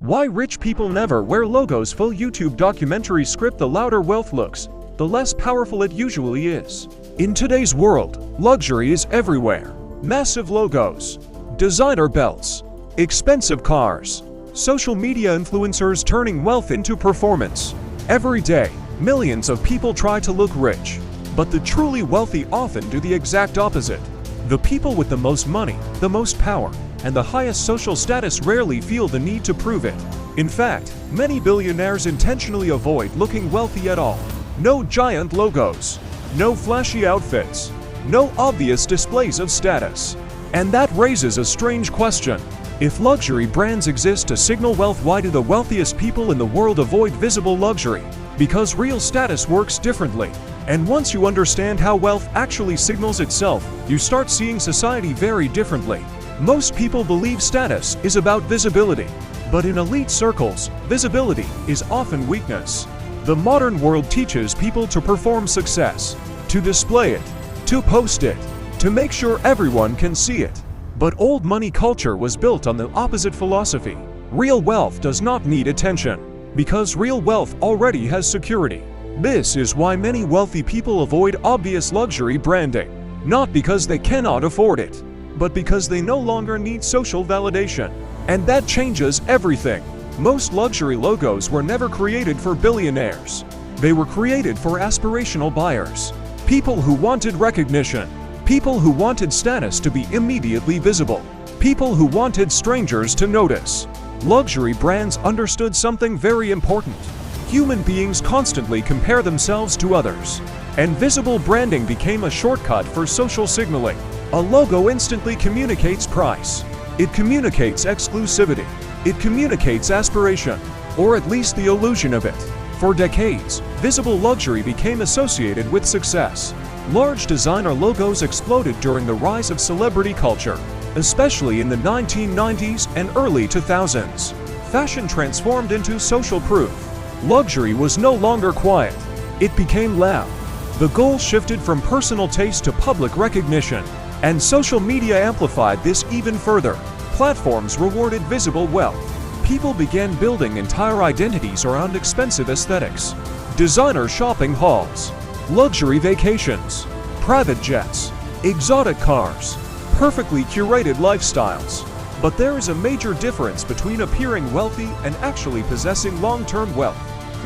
Why rich people never wear logos. Full YouTube documentary script. The louder wealth looks, the less powerful it usually is. In today's world, luxury is everywhere. Massive logos, designer belts, expensive cars, social media influencers turning wealth into performance. Every day, millions of people try to look rich, but the truly wealthy often do the exact opposite. The people with the most money, the most power, and the highest social status rarely feel the need to prove it. In fact, many billionaires intentionally avoid looking wealthy at all. No giant logos, no flashy outfits, no obvious displays of status. And that raises a strange question. If luxury brands exist to signal wealth, why do the wealthiest people in the world avoid visible luxury? Because real status works differently. And once you understand how wealth actually signals itself, you start seeing society very differently. Most people believe status is about visibility, but in elite circles, visibility is often weakness. The modern world teaches people to perform success, to display it, to post it, to make sure everyone can see it. But old money culture was built on the opposite philosophy. Real wealth does not need attention, because real wealth already has security. This is why many wealthy people avoid obvious luxury branding, not because they cannot afford it, but because they no longer need social validation. And that changes everything. Most luxury logos were never created for billionaires. They were created for aspirational buyers, people who wanted recognition, people who wanted status to be immediately visible, people who wanted strangers to notice. Luxury brands understood something very important. Human beings constantly compare themselves to others, and visible branding became a shortcut for social signaling. A logo instantly communicates price. It communicates exclusivity. It communicates aspiration, or at least the illusion of it. For decades, visible luxury became associated with success. Large designer logos exploded during the rise of celebrity culture, especially in the 1990s and early 2000s. Fashion transformed into social proof. Luxury was no longer quiet. It became loud. The goal shifted from personal taste to public recognition, and social media amplified this even further. Platforms rewarded visible wealth. People began building entire identities around expensive aesthetics. Designer shopping halls, luxury vacations, private jets, exotic cars, perfectly curated lifestyles. But there is a major difference between appearing wealthy and actually possessing long-term wealth.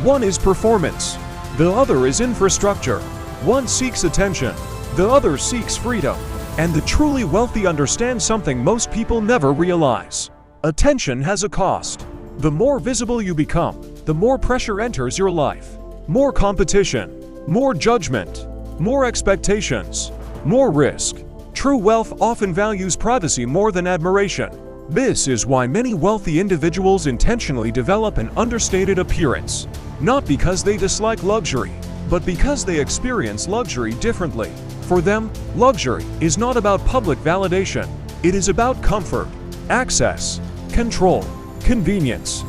One is performance, the other is infrastructure. One seeks attention, the other seeks freedom. And the truly wealthy understand something most people never realize. Attention has a cost. The more visible you become, the more pressure enters your life. More competition, more judgment, more expectations, more risk. True wealth often values privacy more than admiration. This is why many wealthy individuals intentionally develop an understated appearance. Not because they dislike luxury, but because they experience luxury differently. For them, luxury is not about public validation. It is about comfort, access, control, convenience,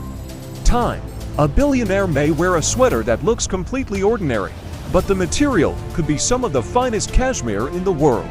time. A billionaire may wear a sweater that looks completely ordinary, but the material could be some of the finest cashmere in the world.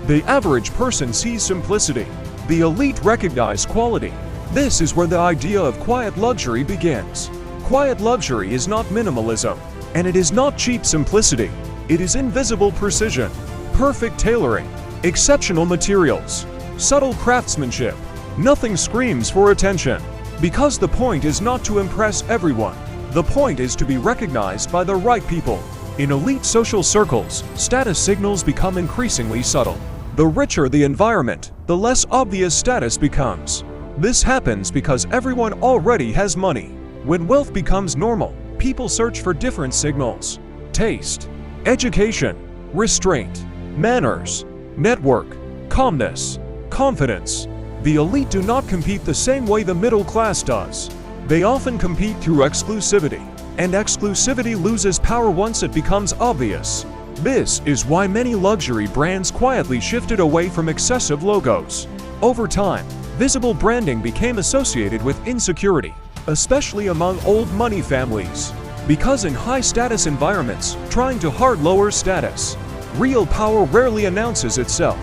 The average person sees simplicity. The elite recognize quality. This is where the idea of quiet luxury begins. Quiet luxury is not minimalism, and it is not cheap simplicity. It is invisible precision, perfect tailoring, exceptional materials, subtle craftsmanship. Nothing screams for attention, because the point is not to impress everyone. The point is to be recognized by the right people. In elite social circles, status signals become increasingly subtle. The richer the environment, the less obvious status becomes. This happens because everyone already has money. When wealth becomes normal, people search for different signals: taste, education, restraint, manners, network, calmness, confidence. The elite do not compete the same way the middle class does. They often compete through exclusivity, and exclusivity loses power once it becomes obvious. This is why many luxury brands quietly shifted away from excessive logos. Over time, visible branding became associated with insecurity, especially among old money families. Because in high-status environments, trying to hard lower status, real power rarely announces itself.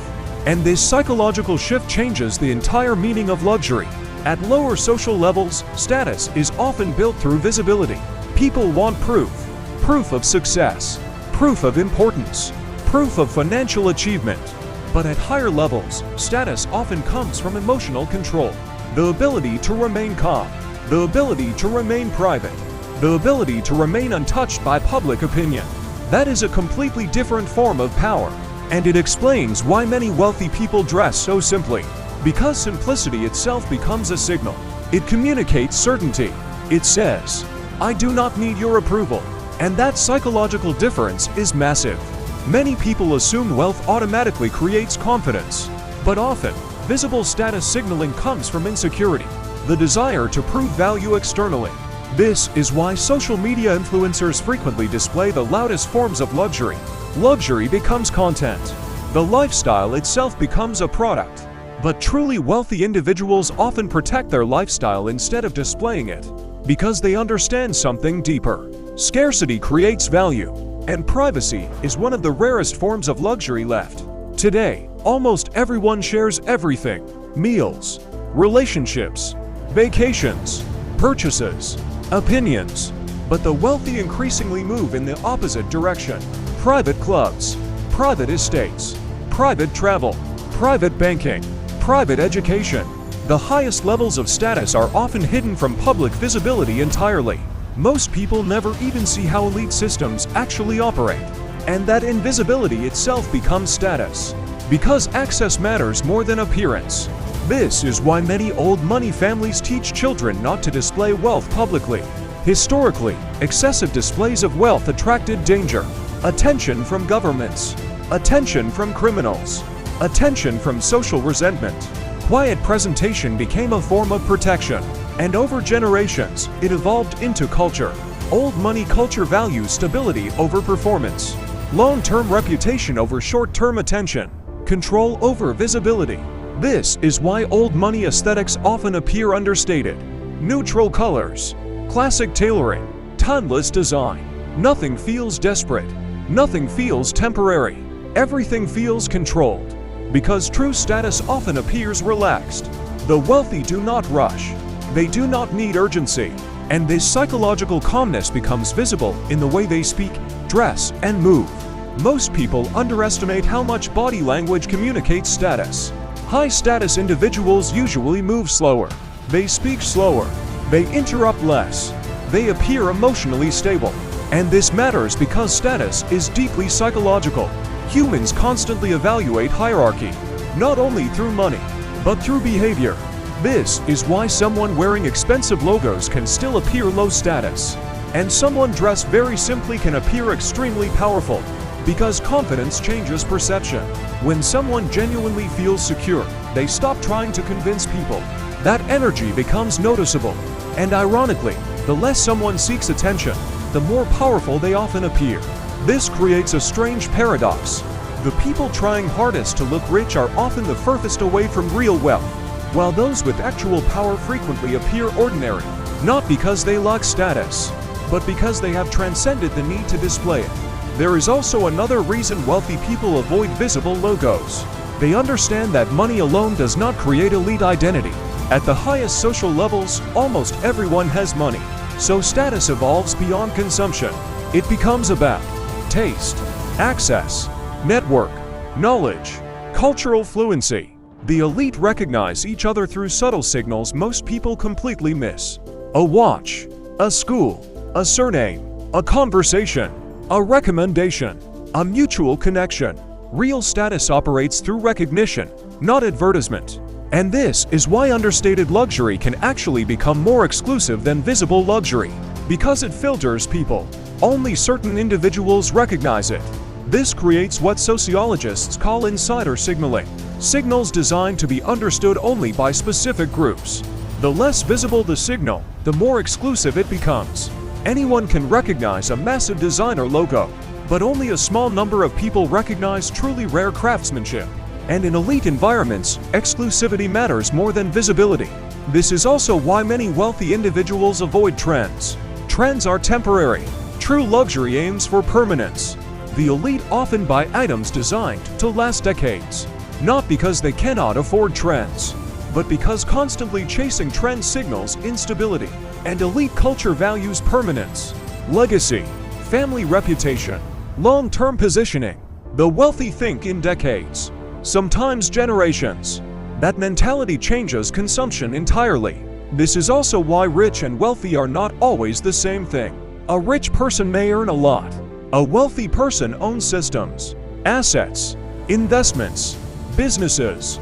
And this psychological shift changes the entire meaning of luxury. At lower social levels, status is often built through visibility. People want proof. Proof of success. Proof of importance. Proof of financial achievement. But at higher levels, status often comes from emotional control. The ability to remain calm. The ability to remain private. The ability to remain untouched by public opinion. That is a completely different form of power. And it explains why many wealthy people dress so simply. Because simplicity itself becomes a signal. It communicates certainty. It says, "I do not need your approval." And that psychological difference is massive. Many people assume wealth automatically creates confidence. But often, visible status signaling comes from insecurity, the desire to prove value externally. This is why social media influencers frequently display the loudest forms of luxury. Luxury becomes content. The lifestyle itself becomes a product. But truly wealthy individuals often protect their lifestyle instead of displaying it, because they understand something deeper. Scarcity creates value, and privacy is one of the rarest forms of luxury left. Today, almost everyone shares everything: meals, relationships, vacations, purchases, opinions. But the wealthy increasingly move in the opposite direction. Private clubs, private estates, private travel, private banking, private education. The highest levels of status are often hidden from public visibility entirely. Most people never even see how elite systems actually operate. And that invisibility itself becomes status. Because access matters more than appearance. This is why many old money families teach children not to display wealth publicly. Historically, excessive displays of wealth attracted danger, attention from governments, attention from criminals, attention from social resentment. Quiet presentation became a form of protection, and over generations, it evolved into culture. Old money culture values stability over performance, long-term reputation over short-term attention, control over visibility. This is why old money aesthetics often appear understated. Neutral colors, classic tailoring, timeless design. Nothing feels desperate. Nothing feels temporary. Everything feels controlled. Because true status often appears relaxed. The wealthy do not rush. They do not need urgency. And this psychological calmness becomes visible in the way they speak, dress, and move. Most people underestimate how much body language communicates status. High-status individuals usually move slower. They speak slower. They interrupt less. They appear emotionally stable. And this matters because status is deeply psychological. Humans constantly evaluate hierarchy, not only through money, but through behavior. This is why someone wearing expensive logos can still appear low status. And someone dressed very simply can appear extremely powerful. Because confidence changes perception. When someone genuinely feels secure, they stop trying to convince people. That energy becomes noticeable. And ironically, the less someone seeks attention, the more powerful they often appear. This creates a strange paradox. The people trying hardest to look rich are often the furthest away from real wealth, while those with actual power frequently appear ordinary, not because they lack status, but because they have transcended the need to display it. There is also another reason wealthy people avoid visible logos. They understand that money alone does not create elite identity. At the highest social levels, almost everyone has money. So status evolves beyond consumption. It becomes about taste, access, network, knowledge, cultural fluency. The elite recognize each other through subtle signals most people completely miss. A watch, a school, a surname, a conversation, a recommendation, a mutual connection. Real status operates through recognition, not advertisement. And this is why understated luxury can actually become more exclusive than visible luxury. Because it filters people. Only certain individuals recognize it. This creates what sociologists call insider signaling. Signals designed to be understood only by specific groups. The less visible the signal, the more exclusive it becomes. Anyone can recognize a massive designer logo, but only a small number of people recognize truly rare craftsmanship. And in elite environments, exclusivity matters more than visibility. This is also why many wealthy individuals avoid trends. Trends are temporary. True luxury aims for permanence. The elite often buy items designed to last decades, not because they cannot afford trends, but because constantly chasing trends signals instability, and elite culture values permanence, legacy, family reputation, long-term positioning. The wealthy think in decades, sometimes generations. That mentality changes consumption entirely. This is also why rich and wealthy are not always the same thing. A rich person may earn a lot. A wealthy person owns systems, assets, investments, businesses,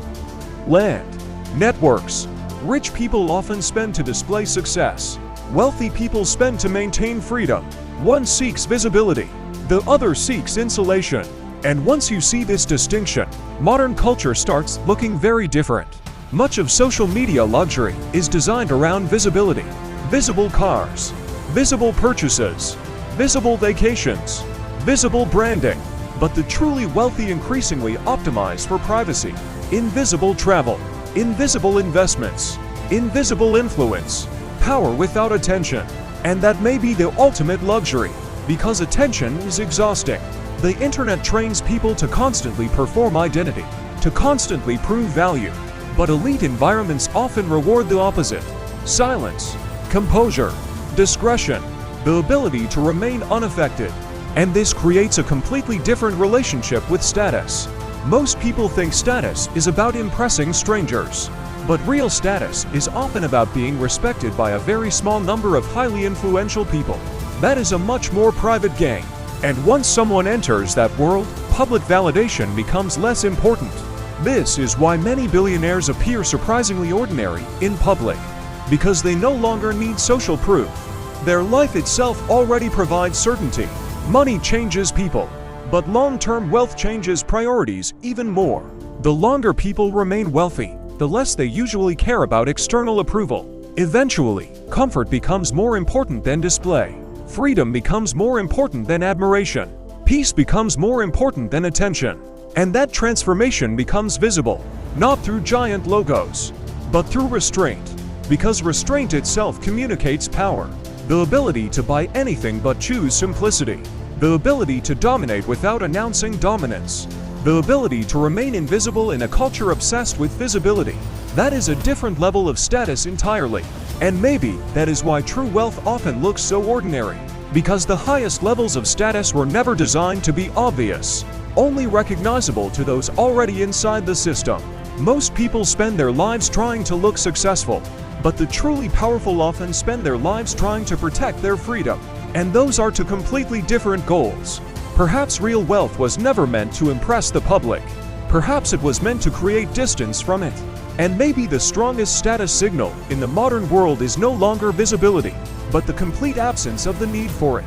land, networks. Rich people often spend to display success. Wealthy people spend to maintain freedom. One seeks visibility, the other seeks insulation. And once you see this distinction, modern culture starts looking very different. Much of social media luxury is designed around visibility. Visible cars, visible purchases, visible vacations, visible branding. But the truly wealthy increasingly optimize for privacy. Invisible travel, invisible investments, invisible influence, power without attention. And that may be the ultimate luxury, because attention is exhausting. The internet trains people to constantly perform identity, to constantly prove value. But elite environments often reward the opposite: silence, composure, discretion, the ability to remain unaffected. And this creates a completely different relationship with status. Most people think status is about impressing strangers. But real status is often about being respected by a very small number of highly influential people. That is a much more private game. And once someone enters that world, public validation becomes less important. This is why many billionaires appear surprisingly ordinary in public, because they no longer need social proof. Their life itself already provides certainty. Money changes people, but long-term wealth changes priorities even more. The longer people remain wealthy, the less they usually care about external approval. Eventually, comfort becomes more important than display. Freedom becomes more important than admiration. Peace becomes more important than attention. And that transformation becomes visible, not through giant logos, but through restraint. Because restraint itself communicates power. The ability to buy anything but choose simplicity. The ability to dominate without announcing dominance. The ability to remain invisible in a culture obsessed with visibility. That is a different level of status entirely. And maybe that is why true wealth often looks so ordinary. Because the highest levels of status were never designed to be obvious, only recognizable to those already inside the system. Most people spend their lives trying to look successful, but the truly powerful often spend their lives trying to protect their freedom. And those are two completely different goals. Perhaps real wealth was never meant to impress the public. Perhaps it was meant to create distance from it. And maybe the strongest status signal in the modern world is no longer visibility, but the complete absence of the need for it.